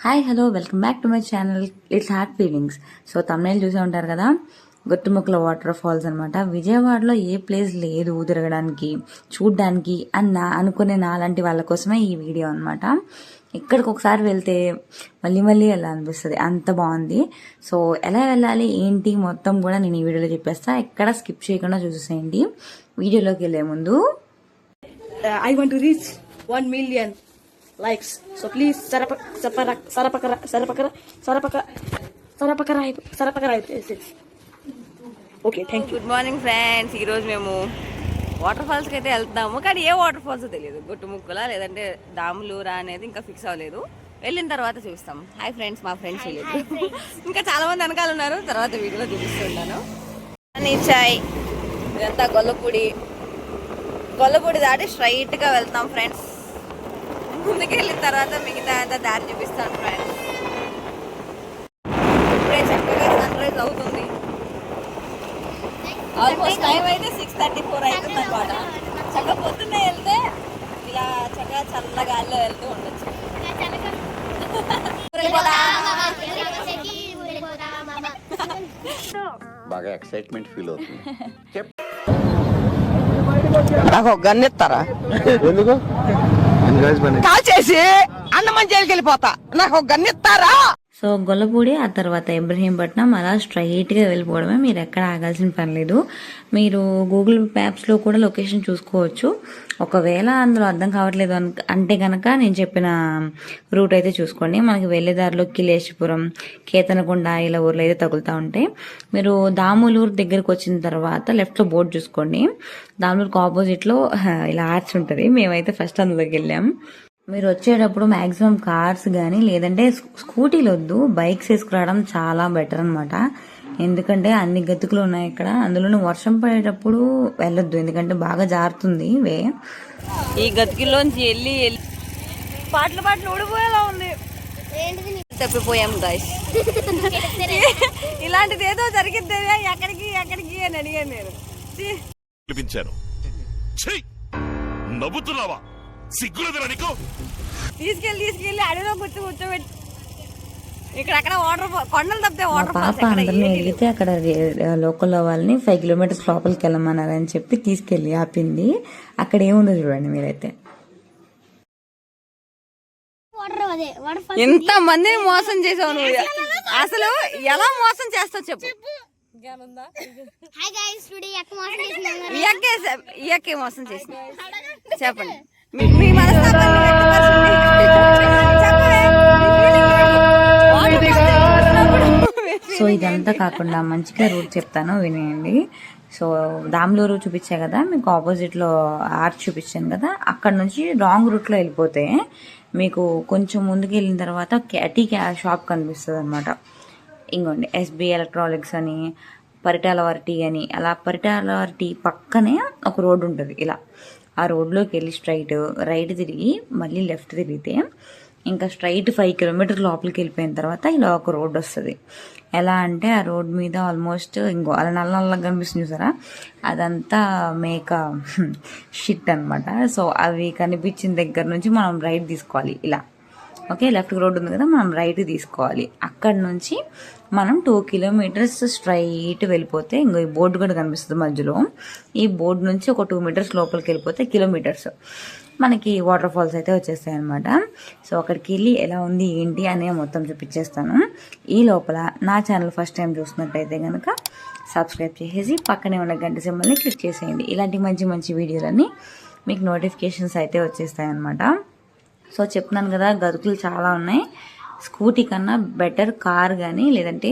Hi hello welcome back to my channel it's heart feelings. So తమిళ చూసే ఉంటారు కదా, గొట్టుముక్కల వాటర్ ఫాల్స్ అనమాట. విజయవాడలో ఏ ప్లేస్ లేదు తిరగడానికి చూడ్డానికి అనుకునే నాలాంటి వాళ్ళ కోసమే ఈ వీడియో అనమాట. ఇక్కడికి ఒకసారి వెళ్తే మళ్ళీ మళ్ళీ వెళ్ళాలనిపిస్తుంది, అంత బాగుంది. సో ఎలా వెళ్ళాలి ఏంటి మొత్తం కూడా నేను ఈ వీడియోలో చెప్పేస్తా, ఎక్కడ స్కిప్ చేయకుండా చూసేసేయండి. వీడియోలోకి వెళ్ళే ముందు I want to reach 1 million likes. So please sarapakara. Okay, thank you. Good morning friends. ఈరోజు మేము వాటర్ ఫాల్స్కి అయితే వెళ్తాము, కానీ ఏ వాటర్ ఫాల్స్ తెలియదు, గుట్టుముక్కల లేదంటే దాములూరా అనేది ఇంకా ఫిక్స్ అవ్వలేదు. వెళ్ళిన తర్వాత చూస్తాం. హాయ్ ఫ్రెండ్స్, మా ఫ్రెండ్స్ వెళ్ళలేదు, ఇంకా చాలా మంది వెనకాల ఉన్నారు, తర్వాత వీడియోలో చూపిస్తుంటాను. చాయ్ ఇదంతా గొల్లపూడి దాటి స్ట్రైట్గా వెళ్తాం ఫ్రెండ్స్. ముందుకు వెళ్ళిన తర్వాత మిగతా అంతా దారి చూపిస్తాను ఫ్రెండ్స్. ఇప్పుడే చక్కగా సన్ రైజ్ అవుతుంది. ఆల్మోస్ట్ టైం అయితే 6:34 అవుతుంది అనమాట. చక్కగా పొద్దున్నే వెళ్తే ఇలా చక్కగా చల్ల గాలిలో వెళ్తూ ఉండొచ్చు. బాగా ఎక్సైట్మెంట్ ఫీల్ అవుతుంది. నాకు ఒక గన్ ఇస్తారా? ఎందుకు కాల్ చేసి అన్నమని జైలుకి వెళ్ళిపోతా, నాకు ఒక గన్ ఇస్తారా? సో గొల్లపూడి, ఆ తర్వాత ఇబ్రహీంపట్నం, అలా స్ట్రైట్గా వెళ్ళిపోవడమే. మీరు ఎక్కడ ఆగాల్సిన పని లేదు. మీరు గూగుల్ మ్యాప్స్లో కూడా లొకేషన్ చూసుకోవచ్చు. ఒకవేళ అందులో అర్థం కావట్లేదు అంటే కనుక నేను చెప్పిన రూట్ అయితే చూసుకోండి. మనకి వెళ్ళే దారిలో కిలేశపురం, కేతనకొండ ఇలా ఊర్లో అయితే తగులుతూ ఉంటాయి. మీరు దాములూరు దగ్గరకు వచ్చిన తర్వాత లెఫ్ట్లో బోర్డు చూసుకోండి. దాములూరుకు ఆపోజిట్లో ఇలా ఆర్చ్ ఉంటుంది. మేమైతే ఫస్ట్ అందులోకి వెళ్ళాం. మీరు వచ్చేటప్పుడు మాక్సిమం కార్స్ కానీ లేదంటే స్కూటీలు వద్దు, బైక్స్ వేసుకురావడం చాలా బెటర్ అనమాట. ఎందుకంటే అన్ని గతుకులు ఉన్నాయి ఇక్కడ. అందులోనే వర్షం పడేటప్పుడు వెళ్ళొద్దు, ఎందుకంటే బాగా జారుతుంది వే. ఈ గతికిలోంచి వెళ్ళి పాటలు ఊడిపోయేలా ఉంది. తప్పిపోయాం గాయ్స్. ఇలాంటిది ఏదో జరిగిద్దే, ఎక్కడికి అని అడిగాను నేను. నవ్వుతున్నావా? సిగ్గులేదురా నీకు? తీసుకెళ్ళి అడవిలో కూర్చోబెట్టి ఇక్కడ వాటర్ కొండలు తప్పితే మా వాటర్ పాప అందరిని అడిగితే అక్కడ లోకల్ వాళ్ళని 5 కిలోమీటర్స్ లోపలికి వెళ్ళమన్నారని చెప్పి తీసుకెళ్ళి ఆపింది. అక్కడ ఏముందో చూడండి మీరైతే. ఎంత మందిని మోసం చేసావు నువ్వు, అసలు ఎలా మోసం చేస్తావు చెప్పు. ఇయక్కే మోసం చేసిన చెప్పండి. మీ సో ఇదంతా కాకుండా మంచిగా రూట్ చెప్తాను, వినేయండి. సో దాములూరు చూపించా కదా, మీకు ఆపోజిట్లో ఆర్చ్ చూపించాను కదా, అక్కడ నుంచి రాంగ్ రూట్లో వెళ్ళిపోతే మీకు కొంచెం ముందుకు వెళ్ళిన తర్వాత టీ షాప్ కనిపిస్తుంది అనమాట. ఇంకోండి ఎస్బీ ఎలక్ట్రానిక్స్ అని, పరిటాల వారి టీ అని, అలా పరిటాల వారి టీ పక్కనే ఒక రోడ్డు ఉంటుంది. ఇలా ఆ రోడ్లోకి వెళ్ళి స్ట్రైట్ రైట్ తిరిగి మళ్ళీ లెఫ్ట్ తిరిగితే ఇంకా స్ట్రైట్ 5 కిలోమీటర్ లోపలికి వెళ్ళిపోయిన తర్వాత ఇలా ఒక రోడ్ వస్తుంది. ఎలా అంటే ఆ రోడ్ మీద ఆల్మోస్ట్ అలా నల్లగా కనిపిస్తుంది చూసారా, అదంతా మేక షిట్ అనమాట. సో అవి కనిపించిన దగ్గర నుంచి మనం రైట్ తీసుకోవాలి. ఇలా ఓకే, లెఫ్ట్ రోడ్ ఉంది కదా, మనం రైట్ తీసుకోవాలి. అక్కడ నుంచి మనం 2 కిలోమీటర్స్ స్ట్రైట్ వెళ్ళిపోతే ఇంకో ఈ బోర్డు కూడా కనిపిస్తుంది మధ్యలో. ఈ బోర్డు నుంచి ఒక 2 మీటర్స్ లోపలికి వెళ్ళిపోతే కిలోమీటర్స్ మనకి వాటర్ ఫాల్స్ అయితే వచ్చేస్తాయి అనమాట. సో అక్కడికి వెళ్ళి ఎలా ఉంది ఏంటి అనే మొత్తం చూపించేస్తాను. ఈ లోపల నా ఛానల్ ఫస్ట్ టైం చూస్తున్నట్టయితే కనుక సబ్స్క్రైబ్ చేసేసి పక్కనే ఉన్న గంట సింబల్ని క్లిక్ చేసేయండి. ఇలాంటి మంచి మంచి వీడియోలన్నీ మీకు నోటిఫికేషన్స్ అయితే వచ్చేస్తాయి అనమాట. సో చెప్తున్నాను కదా, గతుకులు చాలా ఉన్నాయి. స్కూటీ కన్నా బెటర్ కార్ కానీ లేదంటే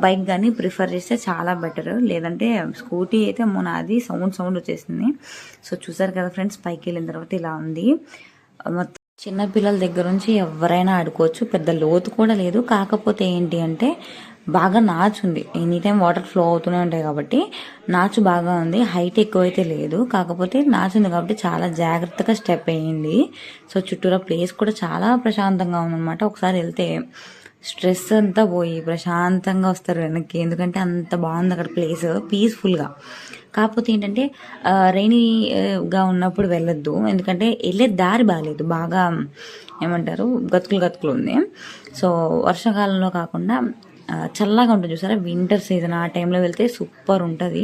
బైక్ కానీ ప్రిఫర్ చేస్తే చాలా బెటర్. లేదంటే స్కూటీ అయితే నాది సౌండ్ వచ్చేసింది. సో చూసారు కదా ఫ్రెండ్స్, పైకి వెళ్ళిన తర్వాత ఇలా ఉంది మొత్తం. చిన్నపిల్లల దగ్గర నుంచి ఎవరైనా ఆడుకోవచ్చు, పెద్ద లోతు కూడా లేదు. కాకపోతే ఏంటి అంటే బాగా నాచు ఉంది, ఎనీ టైం వాటర్ ఫ్లో అవుతూనే ఉంటాయి కాబట్టి నాచు బాగా ఉంది. హైట్ ఎక్కువ అయితే లేదు, కాకపోతే నాచు ఉంది కాబట్టి చాలా జాగ్రత్తగా స్టెప్ వేయండి. సో చుట్టూరా ప్లేస్ కూడా చాలా ప్రశాంతంగా ఉందన్నమాట. ఒకసారి వెళ్తే స్ట్రెస్ అంతా పోయి ప్రశాంతంగా వస్తారు వెనక్కి, ఎందుకంటే అంత బాగుంది అక్కడ ప్లేస్, పీస్ఫుల్గా. కాకపోతే ఏంటంటే రైనీగా ఉన్నప్పుడు వెళ్ళొద్దు, ఎందుకంటే వెళ్ళే దారి బాగాలేదు, బాగా ఏమంటారు గతుకులు ఉంది. సో వర్షాకాలంలో కాకుండా చల్లగా ఉంటుంది చూసారా, వింటర్ సీజన్ ఆ టైంలో వెళ్తే సూపర్ ఉంటుంది.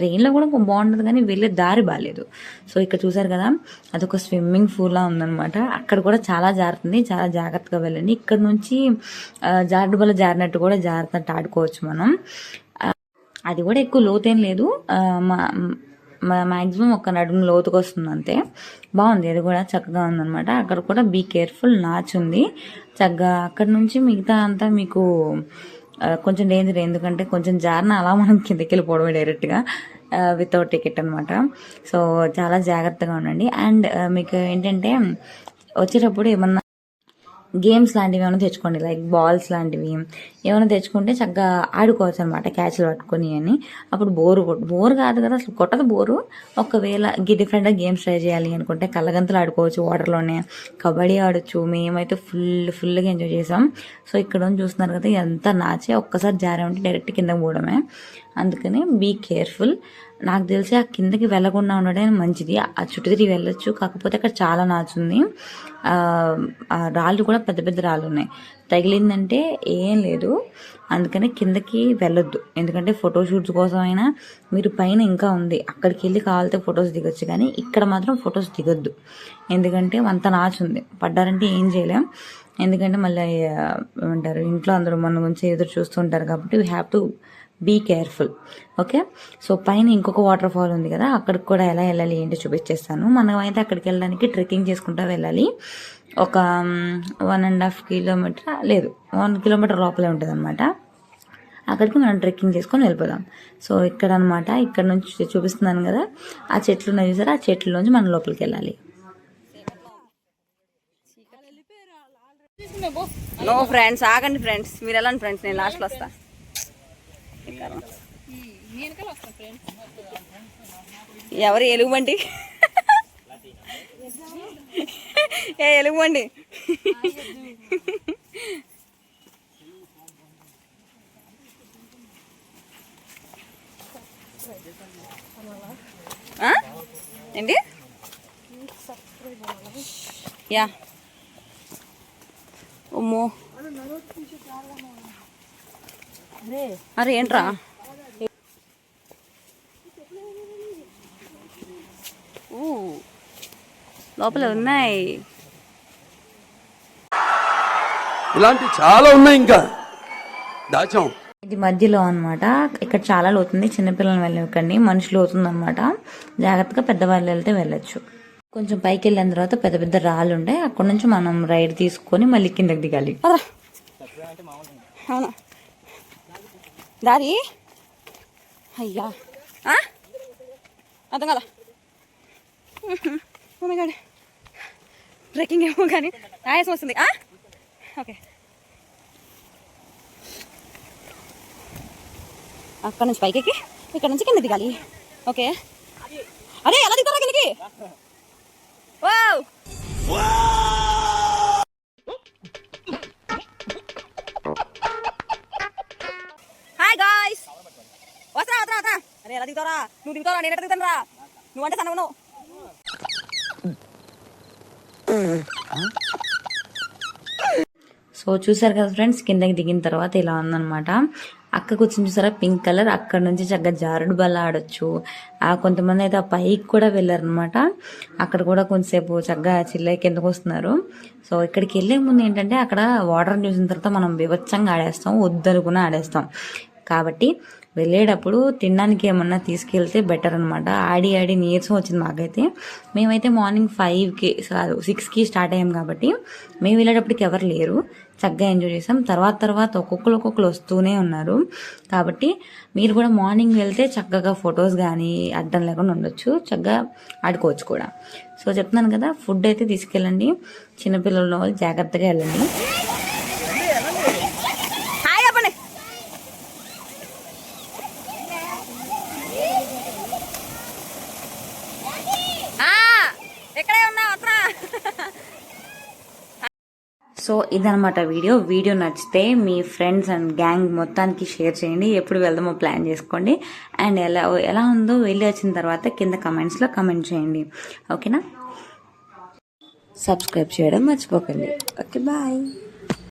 రెయిన్లో కూడా బాగుంటుంది కానీ వెళ్ళే దారి బాగాలేదు. సో ఇక్కడ చూసారు కదా, అదొక స్విమ్మింగ్ పూల్లా ఉందన్నమాట. అక్కడ కూడా చాలా జారుతుంది, చాలా జాగ్రత్తగా వెళ్ళండి. ఇక్కడ నుంచి జారుడు బల్ల జారినట్టు కూడా జాగ్రత్త ఆడుకోవచ్చు మనం. అది కూడా ఎక్కువ లోతేం లేదు, మ్యాక్సిమం ఒక నడుము లోతుకు వస్తుంది అంతే. బాగుంది, అది కూడా చక్కగా ఉందన్నమాట. అక్కడ కూడా బీ కేర్ఫుల్, నాచ్ ఉంది చక్కగా. అక్కడ నుంచి మిగతా అంతా మీకు కొంచెం డేంజర్, ఎందుకంటే కొంచెం జారిన అలా మనం కిందకి వెళ్ళిపోవడమే డైరెక్ట్గా వితౌట్ టికెట్ అనమాట. సో చాలా జాగ్రత్తగా ఉండండి. అండ్ మీకు ఏంటంటే వచ్చేటప్పుడు ఏమన్నా గేమ్స్ లాంటివి ఏమైనా తెచ్చుకోండి, లైక్ బాల్స్ లాంటివి ఏమైనా తెచ్చుకుంటే చక్కగా ఆడుకోవచ్చు అనమాట, క్యాచ్లు పట్టుకొని అని. అప్పుడు బోర్ కాదు కదా, అసలు కొట్టదు బోరు. ఒకవేళ డిఫరెంట్గా గేమ్స్ ట్రై చేయాలి అనుకుంటే కళ్ళగంతులు ఆడుకోవచ్చు వాటర్లోనే, కబడ్డీ ఆడొచ్చు. మేమైతే ఫుల్గా ఎంజాయ్ చేసాం. సో ఇక్కడ చూస్తున్నారు కదా, ఎంత నాచే, ఒక్కసారి జారామంటే డైరెక్ట్ కిందకి పోవడమే. అందుకని బీ కేర్ఫుల్. నాకు తెలిసి ఆ కిందకి వెళ్లకుండా ఉండడం మంచిది. ఆ చుట్టూ తిరిగి వెళ్ళొచ్చు, కాకపోతే అక్కడ చాలా నాచుంది. రాళ్ళు కూడా పెద్ద పెద్ద రాళ్ళు ఉన్నాయి, తగిలిందంటే ఏం లేదు. అందుకని కిందకి వెళ్ళొద్దు, ఎందుకంటే ఫోటోషూట్స్ కోసం అయినా మీరు పైన ఇంకా ఉంది, అక్కడికి వెళ్ళి కావాలితే ఫొటోస్ దిగొచ్చు, కానీ ఇక్కడ మాత్రం ఫొటోస్ దిగొద్దు. ఎందుకంటే అంత నాచుంది, పడ్డారంటే ఏం చేయలేం. ఎందుకంటే మళ్ళీ ఏమంటారు, ఇంట్లో అందరూ మన గురించి ఎదురు చూస్తుంటారు కాబట్టి we have to be careful. Okay, so పైన ఇంకొక వాటర్ ఫాల్ ఉంది కదా, అక్కడికి కూడా ఎలా వెళ్ళాలి ఏంటి చూపించేస్తాను. మనం అయితే అక్కడికి వెళ్ళడానికి ట్రెక్కింగ్ చేసుకుంటూ వెళ్ళాలి. ఒక 1.5 కిలోమీటర్ లేదు, 1 కిలోమీటర్ లోపలే ఉంటుంది అనమాట. అక్కడికి మనం ట్రెక్కింగ్ చేసుకొని వెళ్ళిపోదాం. సో ఇక్కడ అనమాట, ఇక్కడ నుంచి చూపిస్తున్నాను కదా, ఆ చెట్లు ఉన్నాయి చూసారా, ఆ చెట్ల నుంచి మనం లోపలికి వెళ్ళాలి. నో ఫ్రెండ్స్, ఆగండి ఫ్రెండ్స్, మీరు వెళ్ళండి ఫ్రెండ్స్, నేను లాస్ట్లో వస్తా. ఎవరు ఎలుగుబండి? ఏ ఎలుగుబండి? ఏంటి? యా, అమ్మో, అరే ఏంట్రా, లోపల ఉన్నాయి. ఇలాంటి చాలా ఉన్నాయి, ఇంకా దాచాం. ఇది మధ్యలో అనమాట, ఇక్కడ చాలా లోతుంది, చిన్నపిల్లలు వెళ్ళకండి, మనుషులు అవుతుంది అనమాట. జాగ్రత్తగా పెద్దవాళ్ళు వెళ్తే వెళ్ళొచ్చు. కొంచెం పైకి వెళ్ళిన తర్వాత పెద్ద పెద్ద రాళ్ళు ఉంటాయి, అక్కడ నుంచి మనం రైడ్ తీసుకొని మళ్ళీ కిందకి దిగాలి. అవునా దారి? అయ్యా అర్థం కదా, ట్రెక్కింగ్ ఏమో కానీ ఆయాసం వస్తుంది. ఓకే, అక్కడ నుంచి పైకి, ఇక్కడ నుంచి కింద దిగాలి. ఓకే, అదే ఎలా దిగుతారా కిందకి? వావ్, హాయ్ గాయ్స్, వస్తా. అరే ఎలా దిగుతారా? నువ్వు దిగుతారా? నేను ఎట్లా దిగుతాను రా? నువ్వంటే సన్న ఉన్నావు. సో చూసారు కదా ఫ్రెండ్స్, కిందకి దిగిన తర్వాత ఇలా ఉందన్నమాట. అక్కకు వచ్చింది చూసారా, పింక్ కలర్. అక్కడ నుంచి చక్కగా జారుడు బల్ల ఆడొచ్చు. కొంతమంది అయితే ఆ పైకి కూడా వెళ్ళారనమాట. అక్కడ కూడా కొంతసేపు చక్కగా చిల్లై కిందకు వస్తున్నారు. సో ఇక్కడికి వెళ్ళే ముందు ఏంటంటే, అక్కడ వాటర్ చూసిన తర్వాత మనం వివచ్చంగా ఆడేస్తాం, వద్దనుకుని ఆడేస్తాం. కాబట్టి వెళ్ళేటప్పుడు తినడానికి ఏమన్నా తీసుకెళ్తే బెటర్ అనమాట. ఆడి నీరసం వచ్చింది మాకైతే. మేమైతే మార్నింగ్ 6కి స్టార్ట్ అయ్యాం కాబట్టి మేము వెళ్ళేటప్పటికి ఎవరు లేరు, చక్కగా ఎంజాయ్ చేసాం. తర్వాత ఒక్కొక్కరు వస్తూనే ఉన్నారు. కాబట్టి మీరు కూడా మార్నింగ్ వెళ్తే చక్కగా ఫొటోస్ కానీ అడ్డం లేకుండా ఉండొచ్చు, చక్కగా ఆడుకోవచ్చు కూడా. సో చెప్తున్నాను కదా, ఫుడ్ అయితే తీసుకెళ్ళండి, చిన్నపిల్లలు వాళ్ళు జాగ్రత్తగా వెళ్ళండి. సో సో ఇదనమాట వీడియో నచ్చితే మీ ఫ్రెండ్స్ అండ్ గ్యాంగ్ మొత్తానికి షేర్ చేయండి. ఎప్పుడు వెళ్దామో ప్లాన్ చేసుకోండి. అండ్ ఎలా ఉందో వెళ్ళి వచ్చిన తర్వాత కింద కమెంట్స్లో కమెంట్ చేయండి. ఓకేనా? సబ్స్క్రైబ్ చేయడం మర్చిపోకండి. Okay, bye.